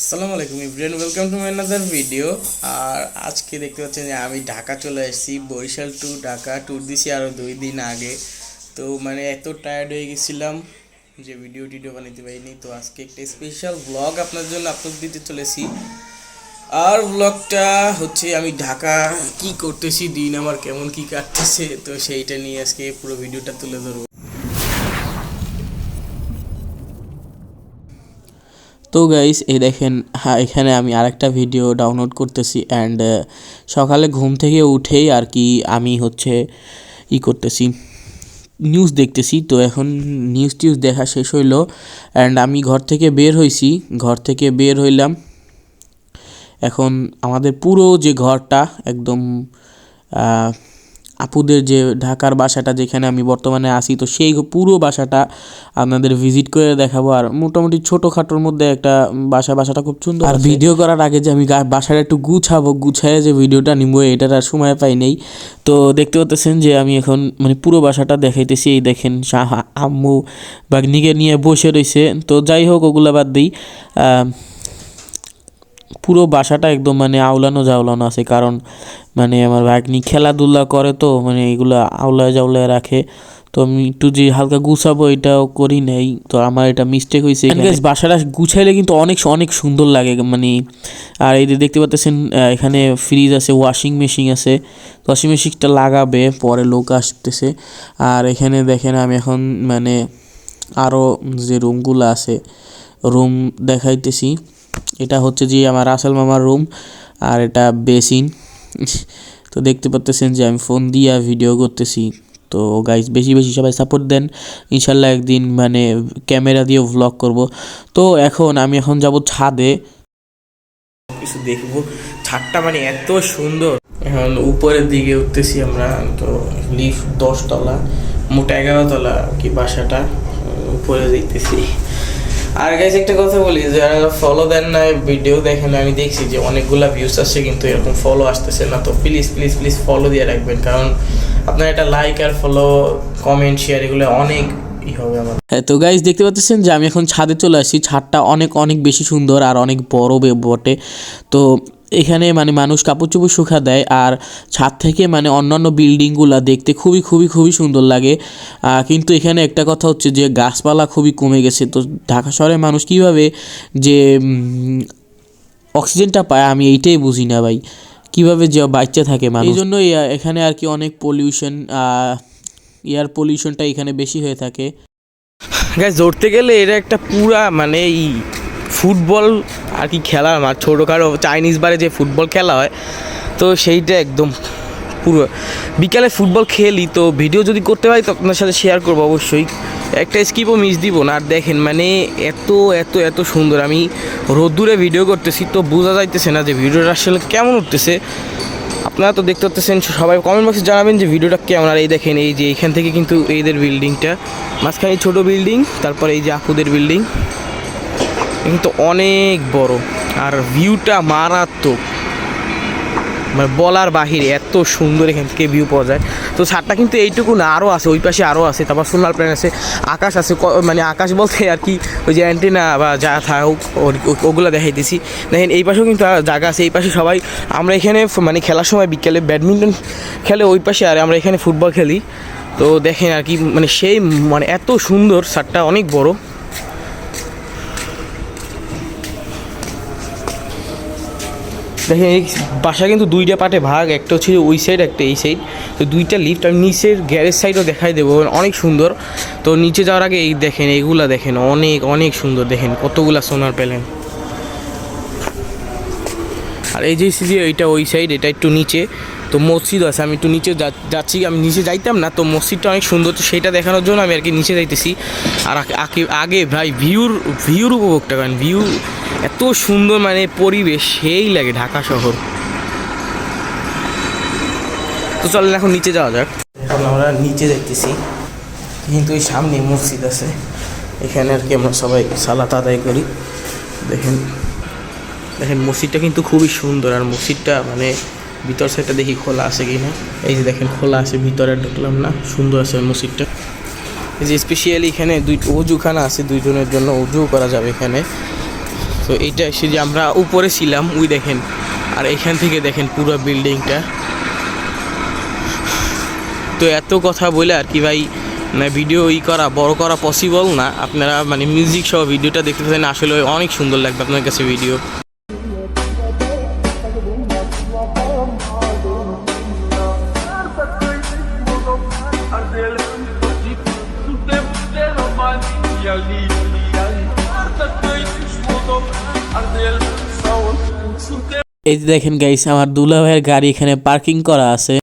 আসসালামু আলাইকুম everyone, welcome to my another video. আর আজকে দেখতে পাচ্ছেন যে আমি ঢাকা চলে এসেছি। বরিশাল টু ঢাকা ট্যুর দিছি আরও 2 দিন আগে। তো এত টায়ার্ড হয়ে গেছিলাম যে ভিডিও বানাতে পারিনি। তো আজকে একটা স্পেশাল ব্লগ আপনার জন্য আপলোড দিতে চলেছি। আর ব্লগটা হচ্ছে আমি ঢাকা কি করতেছি, দিন আমার কেমন কি কাটতেছে, তো সেইটা নিয়ে আজকে পুরো ভিডিওটা তুলে ধরবো। তো গাইস এই দেখেন, হ্যাঁ এখানে আমি আরেকটা ভিডিও ডাউনলোড করতেছি অ্যান্ড সকালে ঘুম থেকে উঠেই আর কি আমি হচ্ছে করতেছি, নিউজ দেখতেছি। তো এখন নিউজ দেখা শেষ হইলো অ্যান্ড আমি ঘর থেকে বের হইলাম। এখন আমাদের পুরো যে ঘরটা একদম আপুদের যে ঢাকার বাসাটা যেখানে আমি বর্তমানে আছি, তো সেই পুরো বাসাটা আপনাদের ভিজিট করে দেখাবো। আর মোটামুটি ছোটোখাটোর মধ্যে একটা বাসাটা খুব সুন্দর। আর ভিডিও করার আগে যে আমি বাসাটা একটু গুছায় যে ভিডিওটা নিবো, এটার আর সময় পাই নেই। তো দেখতে পাচ্ছেন যে আমি এখন পুরো বাসাটা দেখাইতেছি। এই দেখেন আম্মু বাগনিকে নিয়ে বসে রয়েছে। তো যাই হোক, ওগুলা বাদ দিই। পুরো বাসাটা একদম আওলানো আছে, কারণ আমার ভাগ্নি খেলাধুলা করে, তো এগুলো আওলায় রাখে। তো আমি একটু যে হালকা গুছাবো এটাও করি নাই, তো আমার এটা মিস্টেক হয়েছে। বাসাটা গুছাইলে কিন্তু অনেক অনেক সুন্দর লাগে। আর এই যে দেখতে পাচ্ছেন এখানে ফ্রিজ আছে, ওয়াশিং মেশিন আছে। ওয়াশিং মেশিনটা লাগাবে, পরে লোক আসতেছে। আর এখানে দেখেন আমি এখন আরও যে রুমগুলো আছে রুম দেখাইতেছি। এটা হচ্ছে যে আমার রাসেল মামার রুম, আর এটা বেসিন। তো দেখতে পাচ্ছেন যে আমি ফোন দিয়ে ভিডিও করতেছি। তো গাইস বেশি সবাই সাপোর্ট দেন, ইনশাল্লাহ একদিন ক্যামেরা দিয়ে ভ্লগ করব। তো আমি এখন যাব ছাদে, কিছু দেখবো। ছাদটা এত সুন্দর। এখন উপরের দিকে উঠতেছি আমরা। তো লিফট 10 তলা, মোট 11 তলা কি বাসাটা, উপরে যাইতেছি। আর গাইস একটা কথা বলি, যারা ফলো দেন না, ভিডিও দেখেন, আমি দেখছি যে অনেকগুলা ভিউজ আসছে কিন্তু এরকম ফলো আসতেছে না। তো প্লিজ ফলো দিয়ে রাখবেন, কারণ আপনার একটা লাইক আর ফলো, কমেন্ট, শেয়ার এগুলো অনেক হবে আমার। হ্যাঁ, তো গাইস দেখতে পাচ্ছেন যে আমি এখন ছাদে চলে আসছি। ছাদটা অনেক বেশি সুন্দর আর অনেক বড় বটে। তো এখানে মানুষ কাপড় চোপড় শুকা দেয়। আর ছাদ থেকে অন্যান্য বিল্ডিংগুলো দেখতে খুবই সুন্দর লাগে। কিন্তু এখানে একটা কথা হচ্ছে যে গাছপালা খুবই কমে গেছে। তো ঢাকা শহরে মানুষ কীভাবে যে অক্সিজেনটা পায়, আমি এইটাই বুঝি না ভাই, কীভাবে যে বাচ্চা থাকে মানুষ। এই জন্যই এখানে আর কি অনেক পলিউশন, এয়ার পলিউশনটা এখানে বেশি হয়ে থাকে। গাইস ধরতে গেলে এটা একটা পুরা ফুটবল আর কি খেলার মাঠ, ছোটোখাটো চাইনিজ বারে যে ফুটবল খেলা হয়, তো সেইটা একদম পুরো। বিকালে ফুটবল খেলি, তো ভিডিও যদি করতে পারি তো আপনার সাথে শেয়ার করবো অবশ্যই, একটা স্কিপও মিস দিব না। আর দেখেন এত সুন্দর। আমি রোদ্দুরে ভিডিও করতেছি, তো বোঝা যাইতেছে না যে ভিডিওটা আসলে কেমন উঠতেছে। আপনারা তো দেখতে পাচ্ছেন, সবাই কমেন্ট বক্সে জানাবেন যে ভিডিওটা কেমন। আর এই দেখেন, এই যে এখান থেকে কিন্তু এইদের বিল্ডিংটা, মাঝখানে ছোটো বিল্ডিং, তারপরে এই যে আপুদের বিল্ডিং কিন্তু অনেক বড়। আর ভিউটা মারাত্মক, বলার বাহিরে এত সুন্দর এখান থেকে ভিউ পাওয়া যায়। তো ছাদটা কিন্তু এইটুকু না, আরও আছে, ওই পাশে আরও আছে। তারপর সোলার প্ল্যান আছে, আকাশ আছে। আকাশ বলতে আর কি ওই যে অ্যান্টেনা বা যা থাকুক ওগুলো দেখাইতেছি। দেখেন এই পাশেও কিন্তু জায়গা আছে। এই পাশে সবাই আমরা এখানে খেলার সময় বিকেলে ব্যাডমিন্টন খেলে ওই পাশে, আর আমরা এখানে ফুটবল খেলি। তো দেখেন আর কি সেই এত সুন্দর, ছাদটা অনেক বড়। দেখেন এই বাসা কিন্তু 2টা পার্টে ভাগ, একটা হচ্ছে ওই সাইড, একটা এই সাইড। তো 2টা লিফট। আমি নিচের গ্যারেজ সাইডও দেখাই দেবো, অনেক সুন্দর। তো নিচে যাওয়ার আগে এই দেখেন, এইগুলা দেখেন অনেক সুন্দর। দেখেন কতগুলা সোলার প্যানেল। আর এই যে এইটা ওই সাইড, এটা একটু নিচে। তো মসজিদ আছে, আমি একটু নিচে যাচ্ছি। আমি নিচে যাইতাম না, তো মসজিদটা অনেক সুন্দর, তো সেটা দেখানোর জন্য আমি আর কি নিচে যাইতেছি। আর আগে ভাই ভিউর উপভোগটা করেন। ভিউ এত সুন্দর, পরিবেশ সেই লাগে ঢাকা শহর। তো চলেন এখন নিচে যাওয়া যাক। এখন আমরা নিচে যাইতেছি, কিন্তু ওই সামনে মসজিদ আছে, এখানে আর কি আমরা সবাই সালাত আদায় করি। দেখেন মসজিদটা কিন্তু খুবই সুন্দর। আর মসজিদটা ভিতর সাইডটা দেখি খোলা আছে কি না। এই যে দেখেন খোলা আছে, ভিতরে ঢুকলাম না, সুন্দর আছে মসজিদটা। এই যে স্পেশালি এখানে অজুখানা আছে, 2 জনের জন্য অজুও করা যাবে এখানে। তো এইটা এসে যে আমরা উপরে ছিলাম ওই দেখেন, আর এখান থেকে দেখেন পুরো বিল্ডিংটা। তো এত কথা বলে আর কি ভাই মানে ভিডিও করা বড় করা পসিবল না। আপনারা মানে মিউজিক সহ ভিডিওটা দেখতে পাচ্ছেন, আসলে অনেক সুন্দর লাগবে আপনার কাছে ভিডিও। এই যে দেখেন গাইস, আমার দুলা ভাইয়ের গাড়ি এখানে পার্কিং করা আছে।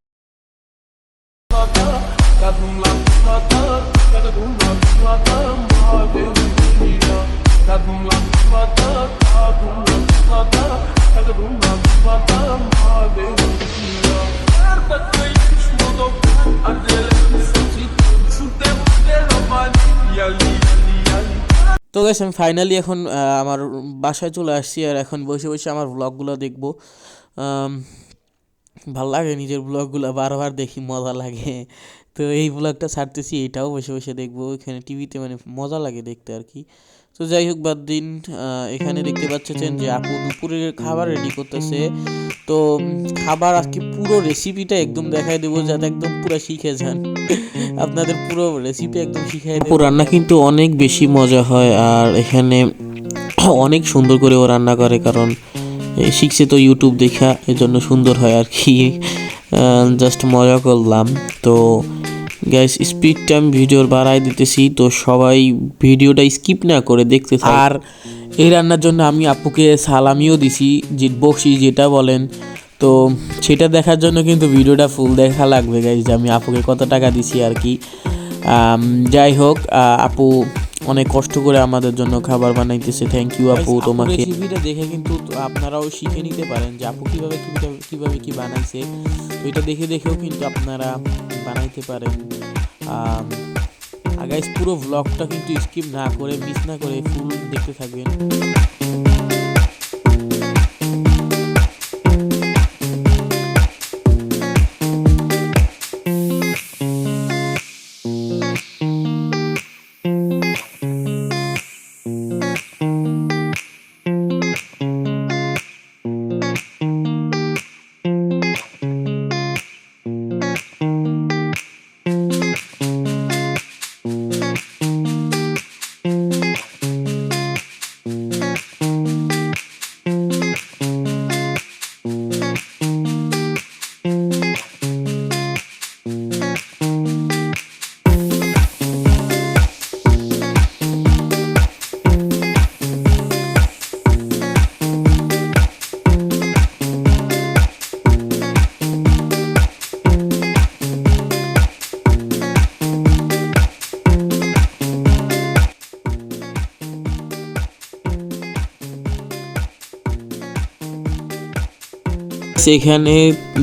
তো গাইস আমি ফাইনালি এখন আমার বাসায় চলে আসছি, আর এখন বসে বসে আমার ব্লগগুলো দেখবো। ভাল লাগে নিজের ব্লগগুলো বারবার দেখি, মজা লাগে। তো এই ব্লগটা ছাড়তেছি, এটাও বসে বসে দেখবো এখানে টিভিতে, মানে মজা লাগে দেখতে আর কি। তো যাই হোক বাদ দিন, এখানে দেখতে পাচ্ছেন যে আপু দুপুরের খাবার রেডি করতেছে। তো খাবার আজকে পুরো রেসিপিটা একদম দেখাই দেবো, যাতে একদম পুরো শিখে যান। আপনাদের পুরো রেসিপি একদম শিখাই দেবো। রান্না কিন্তু অনেক বেশি মজা হয়, আর এখানে অনেক সুন্দর করে ও রান্না করে, কারণ শিখছে তো ইউটিউব দেখা, এজন্য সুন্দর হয় আর কি। জাস্ট মজা করলাম। তো গাইস স্পিডটা আমি ভিডিওর বাড়াই দিতেছি, তো সবাই ভিডিওটা স্কিপ না করে দেখতে থাকুন। আর এই রান্নার জন্য আমি আপুকে সালামিও দিছি, যে বকশিশ যেটা বলেন, তো সেটা দেখার জন্য কিন্তু ভিডিওটা ফুল দেখা লাগবে গাইস, যে আমি আপুকে কত টাকা দিছি আর কি। যাই হোক, আপু অনেক কষ্ট করে আমাদের জন্য খাবার বানাইতেছে। থ্যাংক ইউ আপু তোমাকে। রেসিপিটা দেখে কিন্তু আপনারাও শিখে নিতে পারেন যে আপু কিভাবে কি বানাইছে। তো এটা দেখে দেখেও কিন্তু আপনারা বানাইতে পারেন। গাইস পুরো ব্লগটা কিন্তু স্কিপ না করে, মিস না করে ফুল দেখতে থাকবেন। সেখানে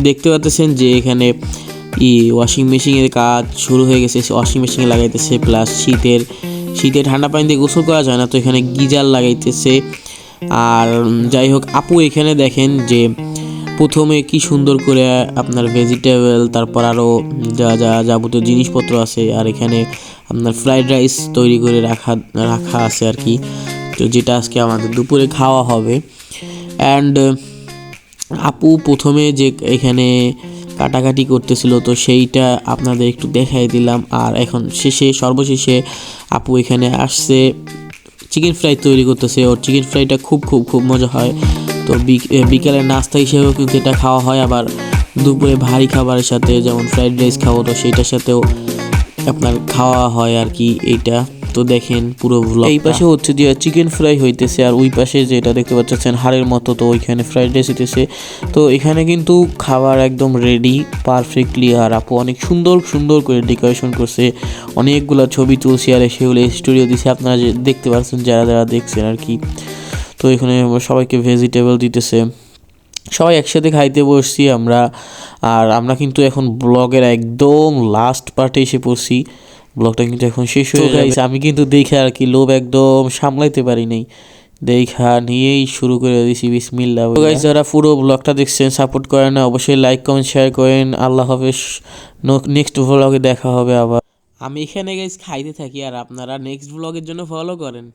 দেখতে পাচ্ছেন যে এখানে ওয়াশিং মেশিনের কাজ শুরু হয়ে গেছে, ওয়াশিং মেশিনে লাগাইতেছে। প্লাস শীতে ঠান্ডা পানি দিয়ে গোসল করা যায় না, তো এখানে গিজার লাগাইতেছে। আর যাই হোক, আপু এখানে দেখেন যে প্রথমে কি সুন্দর করে আপনার ভেজিটেবল, তারপর আরও যা যা যাবতীয় জিনিসপত্র আছে, আর এখানে আপনার ফ্রাইড রাইস তৈরি করে রাখা আছে আর কি, তো যেটা আজকে আমাদের দুপুরে খাওয়া হবে। অ্যান্ড আপু প্রথমে যে এখানে কাটাকাটি করতেছিল, তো সেইটা আপনাদের একটু দেখাই দিলাম। আর এখন সর্বশেষে আপু এখানে আসছে চিকেন ফ্রাই তৈরি করতেছে। ওর চিকেন ফ্রাইটা খুব খুব খুব মজা হয়। তো বিকেলের নাস্তা হিসেবেও কিন্তু এটা খাওয়া হয়, আবার দুপুরে ভারী খাবারের সাথে যেমন ফ্রাইড রাইস খাবো, তো সেইটার সাথেও আপনার খাওয়া হয় আর কি এইটা। তো দেখেন পুরো ব্লগ। এই পাশে হচ্ছে যে চিকেন ফ্রাই হইতেছে, আর ওই পাশে যেটা দেখতে পাচ্ছেন হাড়ের মতো, তো ওইখানে ফ্রাইড রাইস হইতেছে। তো এখানে কিন্তু খাবার একদম রেডি পারফেক্টলি, আর আপু অনেক সুন্দর সুন্দর করে ডেকোরেশন করছে, অনেকগুলো ছবি তুলছি, আর সেগুলো স্টুডিও দিছে, আপনারা যে দেখতে পাচ্ছেন যারা যারা দেখছেন আর কি। তো এখানে সবাইকে ভেজিটেবল দিতেছে, সবাই একসাথে খাইতে বসছি আমরা। আর আমরা কিন্তু এখন ব্লগের একদম লাস্ট পার্টে এসে পড়ছি, ব্লগটা কিন্তু এখন শেষ হয়ে যাচ্ছে। আমি কিন্তু দেখে আর কি লোভ একদম সামলাইতে পারি নাই, দেখা নিয়েই শুরু করে দিয়েছি বিসমিল্লাহ। তো গাইস যারা পুরো ব্লগটা দেখছেন সাপোর্ট করেন, অবশ্যই লাইক কমেন্ট শেয়ার করেন। আল্লাহ হাফেজ, নেক্সট ব্লগে দেখা হবে আবার। আমি এখানে গাইস খাইতে থাকি, আর আপনারা নেক্সট ব্লগের জন্য ফলো করেন।